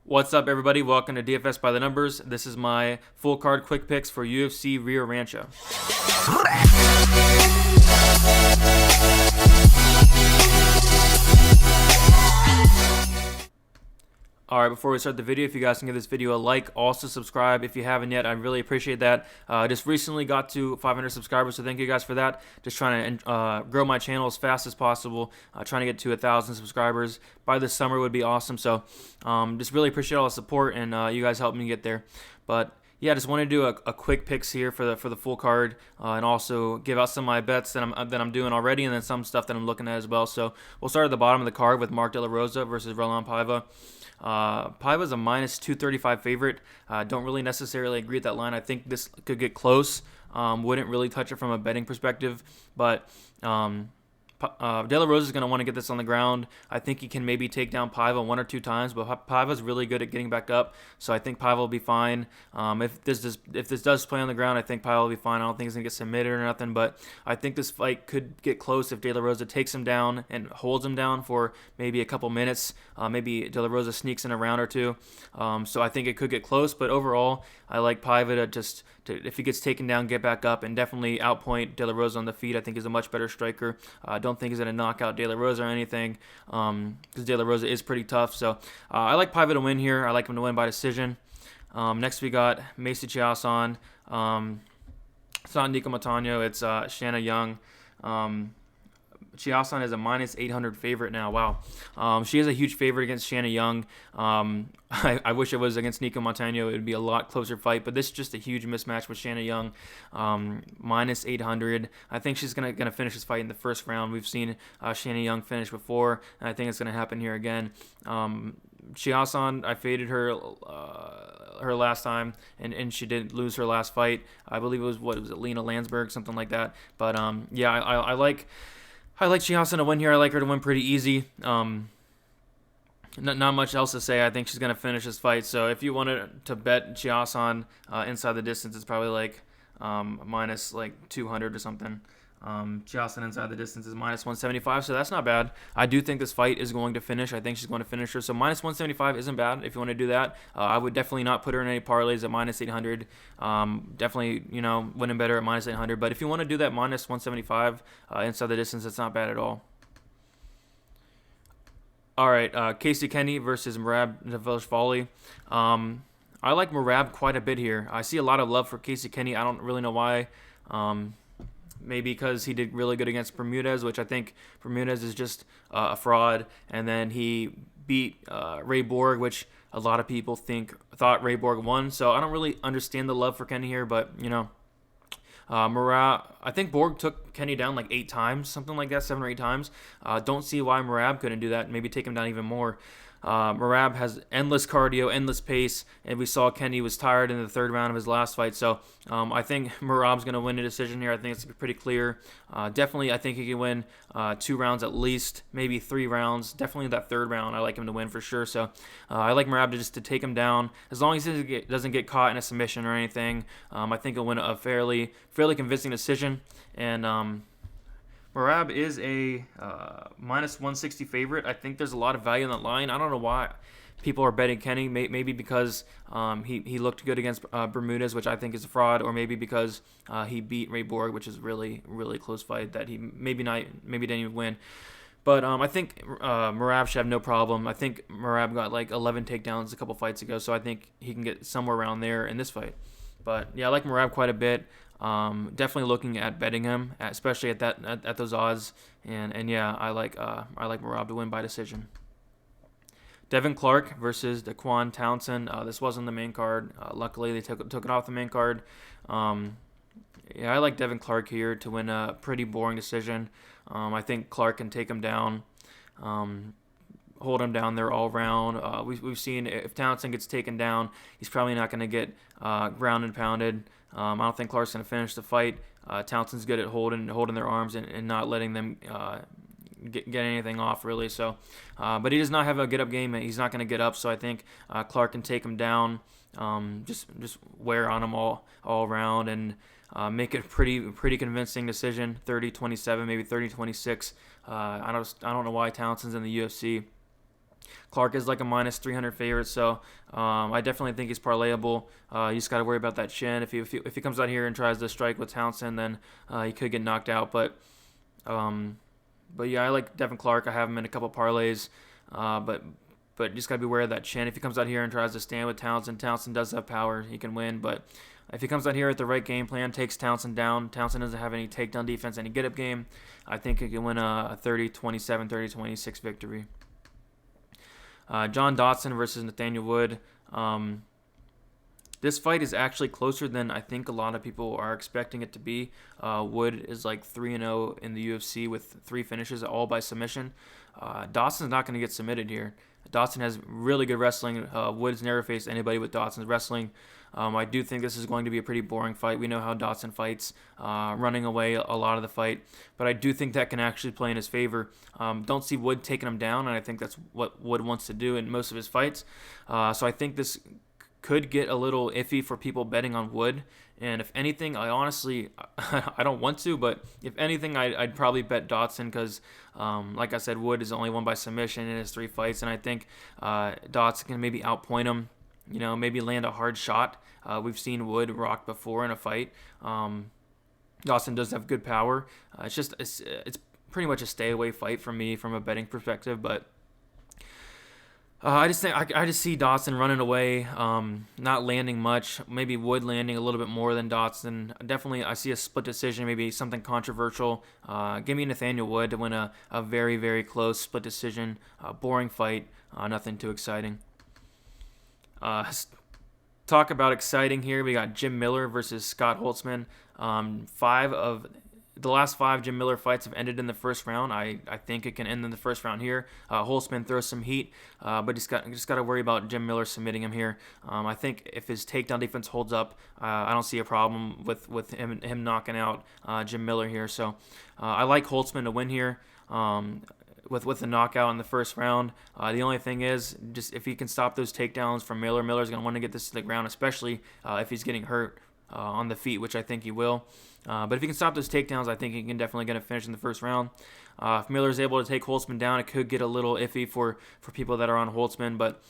What's up, everybody? Welcome to DFS by the Numbers. This is my full card quick picks for UFC Rio Rancho. Alright, before we start the video, if you guys can give this video a like, also subscribe if you haven't yet. I really appreciate that. Just recently got to 500 subscribers, so thank you guys for that. Just trying to grow my channel as fast as possible. Trying to get to 1,000 subscribers by this summer would be awesome. So just really appreciate all the support, and you guys helped me get there. But yeah, I just want to do a quick picks here for the full card, and also give out some of my bets that I'm doing already, and then some stuff that I'm looking at as well. So we'll start at the bottom of the card with Mark De La Rosa versus Roland Paiva. Paiva's a minus 235 favorite. Don't really necessarily agree with that line. I think this could get close. Wouldn't really touch it from a betting perspective, but De La Rosa is going to want to get this on the ground. I think he can maybe take down Paiva one or two times, but Paiva's really good at getting back up, so I think Paiva will be fine. If this does play on the ground, I think Paiva will be fine. I don't think he's going to get submitted or nothing, but I think this fight could get close if De La Rosa takes him down and holds him down for maybe a couple minutes. Maybe De La Rosa sneaks in a round or two. So I think it could get close, but overall, I like Paiva to if he gets taken down, get back up, and definitely outpoint De La Rosa on the feet. I think he's a much better striker. I don't think he's going to knock out De La Rosa or anything, because De La Rosa is pretty tough. So I like Paiva to win here. I like him to win by decision. Next we got Macy Chiasson. It's not Nico Montano. It's Shanna Young. Chiasson is a minus 800 favorite now. Wow. She is a huge favorite against Shanna Young. I wish it was against Nico Montano. It would be a lot closer fight, but this is just a huge mismatch with Shanna Young. Minus 800. I think she's gonna finish this fight in the first round. We've seen Shanna Young finish before, and I think it's gonna happen here again. Chiasson, I faded her last time, and she did lose her last fight. I believe it was Lena Landsberg, something like that. But yeah, I like Chiasson to win here. I like her to win pretty easy. Not much else to say. I think she's going to finish this fight. So if you wanted to bet Chiasson inside the distance, it's probably like minus like 200 or something. Chiasson inside the distance is minus 175, so that's not bad. I do think this fight is going to finish. I think she's going to finish her. So minus 175 isn't bad if you want to do that. I would definitely not put her in any parlays at minus 800. Definitely, winning better at minus 800. But if you want to do that minus 175 inside the distance, it's not bad at all. All right, Casey KENNEY versus Merab Dvalishvili. I like Merab quite a bit here. I see a lot of love for Casey KENNEY. I don't really know why. Maybe because he did really good against Bermudez, which I think Bermudez is just a fraud. And then he beat Ray Borg, which a lot of people thought Ray Borg won. So I don't really understand the love for KENNEY here, but Merab, I think Borg took KENNEY down like 8 times, something like that, 7 or 8 times. Don't see why Merab couldn't do that. Maybe take him down even more. Merab has endless cardio, endless pace, and we saw KENNEY was tired in the 3rd round of his last fight. So I think Merab's going to win a decision here. I think it's pretty clear. Definitely, I think he can win 2 rounds at least, maybe 3 rounds. Definitely that 3rd round, I like him to win for sure. So I like Merab to take him down. As long as he doesn't get caught in a submission or anything, I think he'll win a fairly convincing decision. And Merab is a minus 160 favorite. I think there's a lot of value in that line. I don't know why people are betting KENNEY. Maybe because he looked good against Bermudez, which I think is a fraud, or maybe because he beat Ray Borg, which is really close fight that he maybe didn't even win. But I think Merab should have no problem. I think Merab got like 11 takedowns a couple fights ago, so I think he can get somewhere around there in this fight. But yeah, I like Merab quite a bit. Definitely looking at betting him, especially at those odds. And yeah, I like Merab to win by decision. Devin Clark versus Daquan Townsend. This wasn't the main card. Luckily, they took it off the main card. Yeah, I like Devin Clark here to win a pretty boring decision. I think Clark can take him down, hold him down there all round. We've seen if Townsend gets taken down, he's probably not going to get ground and pounded. I don't think Clark's going to finish the fight. Townsend's good at holding their arms and not letting them get anything off, really. So, but he does not have a get-up game. He's not going to get up, so I think Clark can take him down, just wear on him all around, and make it a pretty convincing decision, 30-27, maybe 30-26. I don't know why Townsend's in the UFC. Clark is like a minus 300 favorite, so I definitely think he's parlayable. You just got to worry about that chin. If he comes out here and tries to strike with Townsend, then he could get knocked out. But yeah, I like Devin Clark. I have him in a couple parlays, but just gotta be aware of that chin. If he comes out here and tries to stand with Townsend, Townsend does have power. He can win, but if he comes out here with the right game plan, takes Townsend down, Townsend doesn't have any takedown defense, any get-up game, I think he can win a 30-27, 30-26 victory. John Dodson versus Nathaniel Wood. This fight is actually closer than I think a lot of people are expecting it to be. Wood is like 3-0 in the UFC with 3 finishes, all by submission. Dawson's not going to get submitted here. Dodson has really good wrestling. Wood's never faced anybody with Dodson's wrestling. I do think this is going to be a pretty boring fight. We know how Dodson fights, running away a lot of the fight. But I do think that can actually play in his favor. Don't see Wood taking him down, and I think that's what Wood wants to do in most of his fights. So I think this could get a little iffy for people betting on Wood. And if anything, I honestly, I don't want to, but if anything, I'd probably bet Dodson because, like I said, Wood is only won by submission in his 3 fights, and I think Dodson can maybe outpoint him, maybe land a hard shot. We've seen Wood rock before in a fight. Dodson does have good power. It's pretty much a stay away fight for me from a betting perspective, but I just see Dodson running away, not landing much. Maybe Wood landing a little bit more than Dodson. Definitely, I see a split decision, maybe something controversial. Give me Nathaniel Wood to win a very, very close split decision. Boring fight, nothing too exciting. Talk about exciting here. We got Jim Miller versus Scott Holtzman. 5 of the last 5 Jim Miller fights have ended in the first round. I think it can end in the first round here. Holtzman throws some heat, but just got to worry about Jim Miller submitting him here. I think if his takedown defense holds up, I don't see a problem with him knocking out Jim Miller here. So I like Holtzman to win here. With the knockout in the first round. The only thing is, just if he can stop those takedowns from Miller, Miller's going to want to get this to the ground, especially if he's getting hurt on the feet, which I think he will. But if he can stop those takedowns, I think he can definitely get a finish in the first round. If Miller's able to take Holtzman down, it could get a little iffy for people that are on Holtzman. But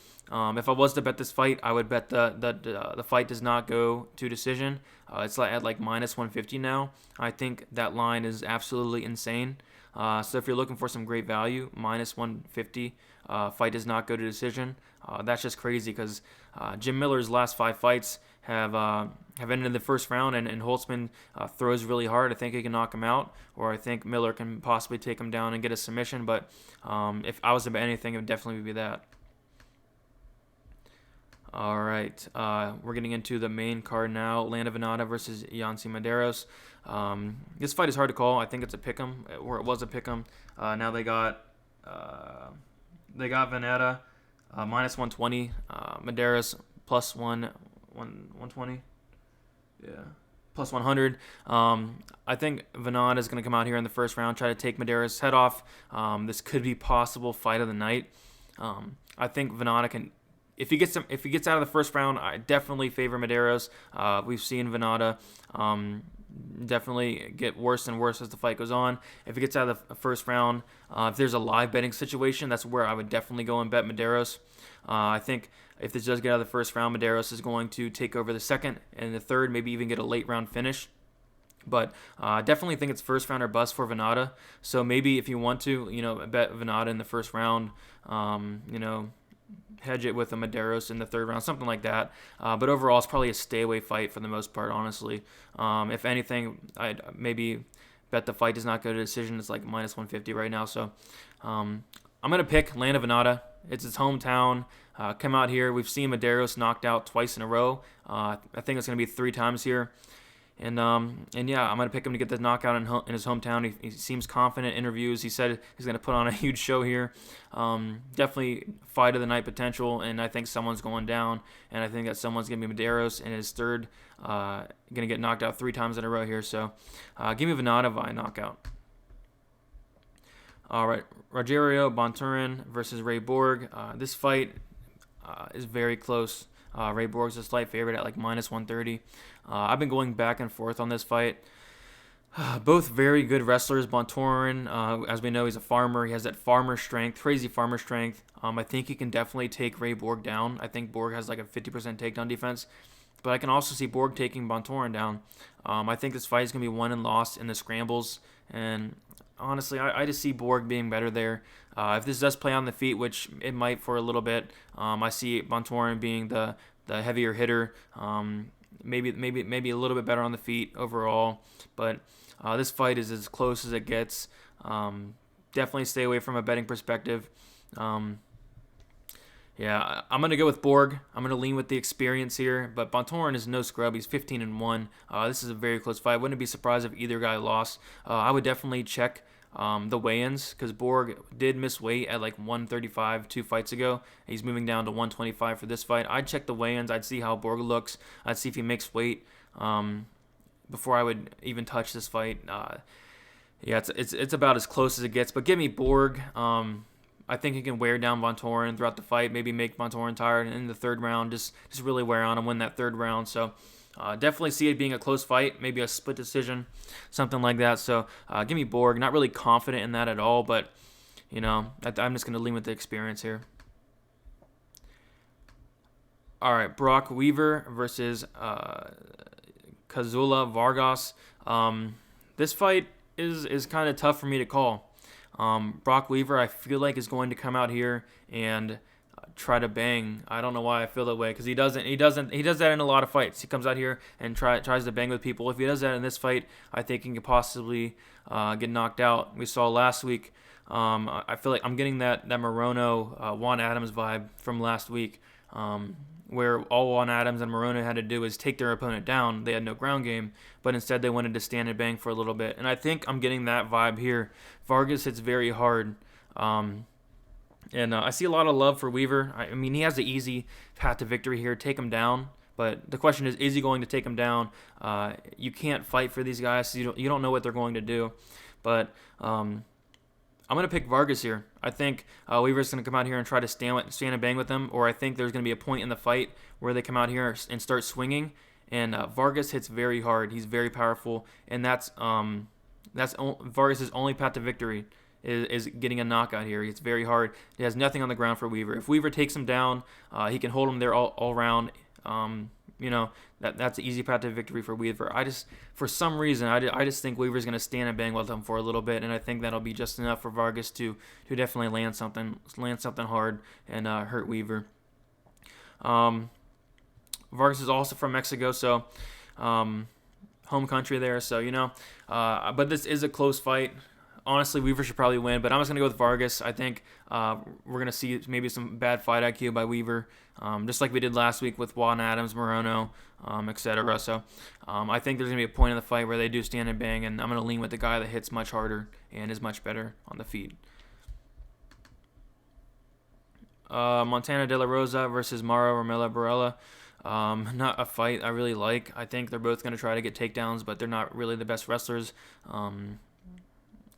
if I was to bet this fight, I would bet the fight does not go to decision. It's at like minus 150 now. I think that line is absolutely insane. So if you're looking for some great value, minus 150, fight does not go to decision. That's just crazy because Jim Miller's last 5 fights have ended in the first round, and Holtzman throws really hard. I think he can knock him out, or I think Miller can possibly take him down and get a submission. But if I was to bet anything, it would definitely be that. All right, we're getting into the main card now. Landa Venata versus Yancy Medeiros. This fight is hard to call. I think it's a pick'em, or it was a pick'em. Now they got Venata minus 120, Medeiros plus 120. Yeah, plus 100. I think Venata is going to come out here in the first round, try to take Medeiros' head off. This could be possible fight of the night. I think Venata can. If he gets out of the first round, I definitely favor Medeiros. We've seen Venata definitely get worse and worse as the fight goes on. If he gets out of the first round, if there's a live betting situation, that's where I would definitely go and bet Medeiros. I think if this does get out of the first round, Medeiros is going to take over the second and the third, maybe even get a late round finish. But I definitely think it's first round or bust for Venata. So maybe if you want to, bet Venata in the first round, hedge it with a Medeiros in the third round, something like that. But overall, it's probably a stay-away fight for the most part, honestly. If anything, I'd maybe bet the fight does not go to decision. It's like minus 150 right now. So I'm going to pick Landa Venata. It's his hometown. Come out here. We've seen Medeiros knocked out twice in a row. I think it's going to be 3 times here. And yeah, I'm going to pick him to get the knockout in his hometown. He seems confident in interviews. He said he's going to put on a huge show here. Definitely fight of the night potential, and I think someone's going down. And I think that someone's going to be Medeiros in his third. Going to get knocked out 3 times in a row here. So give me Venata via knockout. All right, Rogerio Bontorin versus Ray Borg. This fight is very close. Ray Borg's a slight favorite at like minus 130. I've been going back and forth on this fight. Both very good wrestlers. Bontorin, as we know, he's a farmer. He has that farmer strength, crazy farmer strength. I think he can definitely take Ray Borg down. I think Borg has like a 50% takedown defense. But I can also see Borg taking Bontorin down. I think this fight is going to be won and lost in the scrambles. And honestly, I just see Borg being better there. If this does play on the feet, which it might for a little bit, I see Bontorin being the heavier hitter. Maybe a little bit better on the feet overall. But this fight is as close as it gets. Definitely stay away from a betting perspective. Yeah, I'm gonna go with Borg. I'm gonna lean with the experience here, but Bontorin is no scrub. He's 15-1. This is a very close fight. Wouldn't be surprised if either guy lost. I would definitely check the weigh-ins because Borg did miss weight at like 135 2 fights ago. He's moving down to 125 for this fight. I'd check the weigh-ins. I'd see how Borg looks. I'd see if he makes weight before I would even touch this fight. Yeah, it's about as close as it gets. But give me Borg. I think he can wear down Bontorin throughout the fight, maybe make Bontorin tired in the third round, just really wear on him, win that third round. So definitely see it being a close fight, maybe a split decision, something like that. So give me Borg. Not really confident in that at all, but, I'm just going to lean with the experience here. All right, Brock Weaver versus Kazula Vargas. This fight is kind of tough for me to call. Brock Weaver, I feel like, is going to come out here and try to bang. I don't know why I feel that way because he does that in a lot of fights. He comes out here and tries to bang with people. If he does that in this fight, I think he could possibly get knocked out. We saw last week. I feel like I'm getting that Morono Juan Adams vibe from last week. Where all Juan Adams and Morono had to do was take their opponent down. They had no ground game, but instead they wanted to stand and bang for a little bit. And I think I'm getting that vibe here. Vargas hits very hard. And I see a lot of love for Weaver. I mean, he has the easy path to victory here. Take him down. But the question is he going to take him down? You can't fight for these guys. So you don't know what they're going to do. But I'm going to pick Vargas here. I think Weaver's going to come out here and try to stand and bang with them, or I think there's going to be a point in the fight where they come out here and start swinging, and Vargas hits very hard. He's very powerful, and that's Vargas' only path to victory is getting a knockout here. It's very hard. He has nothing on the ground for Weaver. If Weaver takes him down, he can hold him there all round. That's an easy path to victory for Weaver. For some reason, I just think Weaver's going to stand and bang with him for a little bit, and I think that'll be just enough for Vargas to definitely land something hard and hurt Weaver. Vargas is also from Mexico, so home country there. So but this is a close fight. Honestly, Weaver should probably win, but I'm just going to go with Vargas. I think we're going to see maybe some bad fight IQ by Weaver, just like we did last week with Juan Adams, Morono, etc. So I think there's going to be a point in the fight where they do stand and bang, and I'm going to lean with the guy that hits much harder and is much better on the feet. Montana De La Rosa versus Mara Romela Barella. Not a fight I really like. I think they're both going to try to get takedowns, but they're not really the best wrestlers.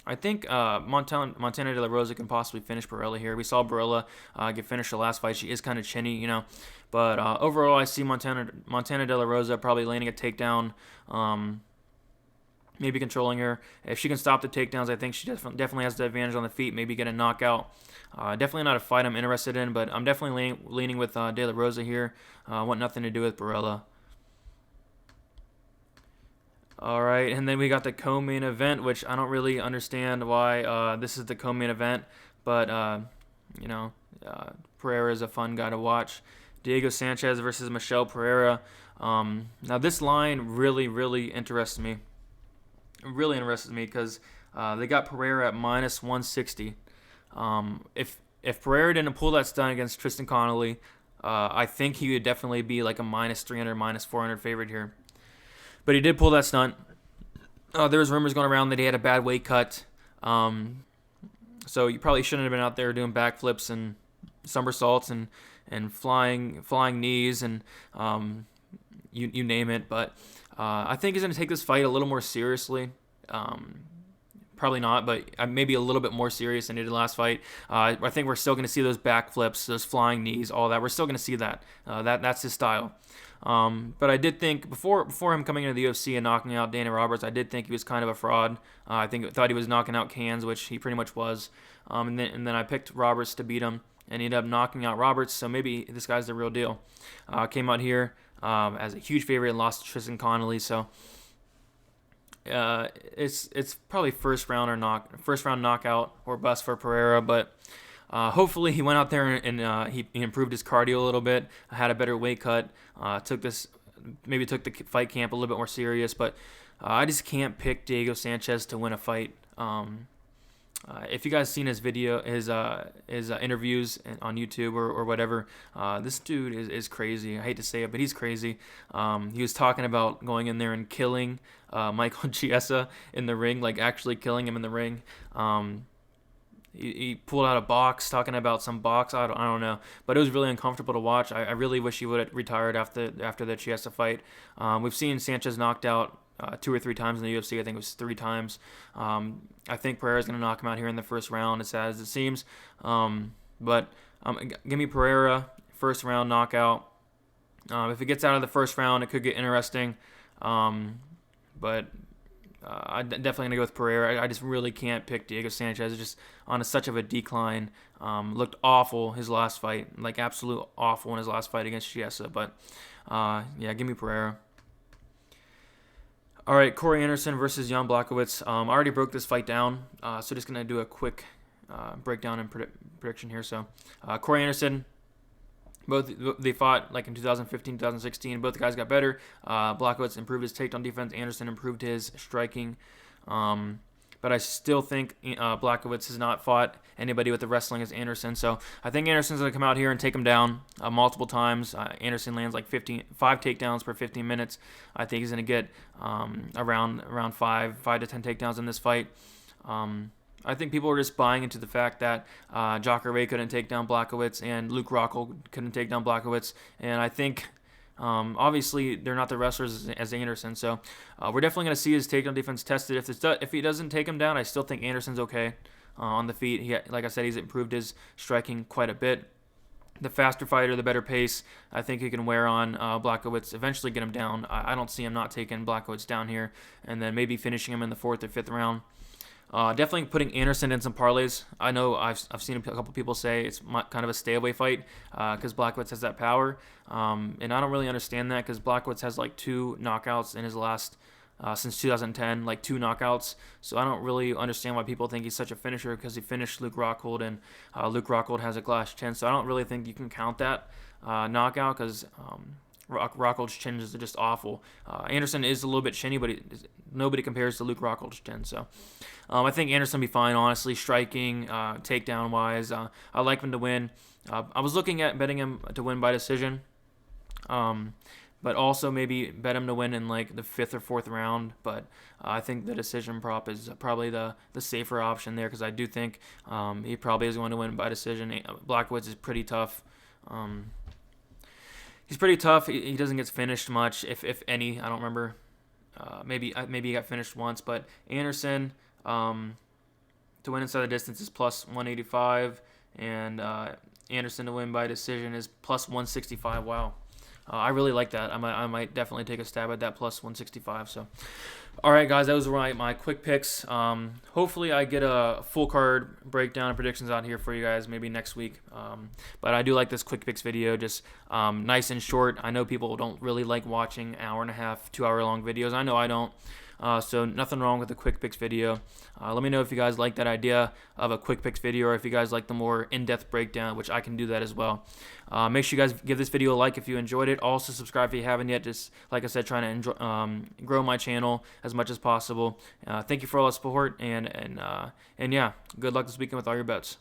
I think Montana De La Rosa can possibly finish Barella here. We saw Barella get finished the last fight. She is kind of chinny, But overall, I see Montana De La Rosa probably landing a takedown, maybe controlling her. If she can stop the takedowns, I think she definitely has the advantage on the feet, maybe get a knockout. Definitely not a fight I'm interested in, but I'm definitely leaning with De La Rosa here. I want nothing to do with Barella. All right, and then we got the co-main event, which I don't really understand why this is the co-main event, but Pereira is a fun guy to watch. Diego Sanchez versus Michel Pereira. Now this line really, really interests me. It really interests me because they got Pereira at minus 160. If Pereira didn't pull that stunt against Tristan Connolly, I think he would definitely be like a minus 300, minus 400 favorite here. But he did pull that stunt. There was rumors going around that he had a bad weight cut. So you probably shouldn't have been out there doing backflips and somersaults and flying knees and you name it. But I think he's going to take this fight a little more seriously. Probably not, but maybe a little bit more serious than he did last fight. I think we're still going to see those backflips, those flying knees, all that. We're still going to see that. That's his style. But I did think before him coming into the UFC and knocking out Dana Roberts, I did think he was kind of a fraud. I thought he was knocking out Cans, which he pretty much was. And then I picked Roberts to beat him, and he ended up knocking out Roberts. So maybe this guy's the real deal. Came out here as a huge favorite and lost to Tristan Connolly. So it's probably first round knockout or bust for Pereira, but hopefully he went out there and he improved his cardio a little bit, had a better weight cut, took the fight camp a little bit more serious. But I just can't pick Diego Sanchez to win a fight. If you guys seen his interviews on YouTube or whatever, this dude is crazy. I hate to say it, but he's crazy. He was talking about going in there and killing Michael Chiesa in the ring, like actually killing him in the ring. He pulled out a box, talking about some box. I don't know, but it was really uncomfortable to watch. I really wish he would have retired after the Chiesa fight. We've seen Sanchez knocked out 2 or 3 times in the UFC. I think it was 3 times. I think Pereira's going to knock him out here in the first round, as sad as it seems. But give me Pereira, first round knockout. If it gets out of the first round, it could get interesting. But I'm definitely going to go with Pereira. I just really can't pick Diego Sanchez. Just on such of a decline. Looked awful his last fight. Like absolute awful in his last fight against Chiesa. But yeah, give me Pereira. All right, Corey Anderson versus Jan Blachowicz. I already broke this fight down, so just going to do a quick breakdown and prediction here. So Corey Anderson, they fought like in 2015, 2016. Both guys got better. Blachowicz improved his takedown defense. Anderson improved his striking. But I still think Blachowicz has not fought anybody with the wrestling as Anderson. So I think Anderson's going to come out here and take him down multiple times. Anderson lands like 5 takedowns per 15 minutes. I think he's going to get around 5 to 10 takedowns in this fight. I think people are just buying into the fact that Jacare couldn't take down Blachowicz and Luke Rockhold couldn't take down Blachowicz. And I think obviously they're not the wrestlers as Anderson, so we're definitely going to see his takedown defense tested. If he doesn't take him down, I still think Anderson's okay on the feet. Like I said, he's improved his striking quite a bit. The faster fighter, the better pace. I think he can wear on Blachowicz, eventually get him down. I don't see him not taking Blachowicz down here, and then maybe finishing him in the 4th or 5th round. Definitely putting Anderson in some parlays. I know I've seen a couple people say it's kind of a stay away fight because Blachowicz has that power, and I don't really understand that because Blachowicz has like 2 knockouts in his last since 2010, like 2 knockouts. So I don't really understand why people think he's such a finisher because he finished Luke Rockhold, and Luke Rockhold has a glass chin. So I don't really think you can count that knockout because Rockhold's chin is just awful. Anderson is a little bit chinny, but nobody compares to Luke Rockhold's chin. So I think Anderson will be fine, honestly, striking, takedown-wise. I like him to win. I was looking at betting him to win by decision, but also maybe bet him to win in like the 5th or 4th round. But I think the decision prop is probably the safer option there because I do think he probably is going to win by decision. Blachowicz is pretty tough. He's pretty tough. He doesn't get finished much, if any. I don't remember. Maybe he got finished once. But Anderson to win inside the distance is plus 185, and Anderson to win by decision is plus 165. Wow. I really like that. I might definitely take a stab at that plus 165. So, all right, guys, those were my quick picks. Hopefully, I get a full card breakdown and predictions out here for you guys maybe next week. But I do like this quick picks video, just nice and short. I know people don't really like watching 1.5 hour, 2 hour long videos. I know I don't. So nothing wrong with a quick picks video. Let me know if you guys like that idea of a quick picks video or if you guys like the more in-depth breakdown, which I can do that as well. Make sure you guys give this video a like if you enjoyed it. Also subscribe if you haven't yet. Just like I said, trying to grow my channel as much as possible. Thank you for all the support and yeah, good luck this weekend with all your bets.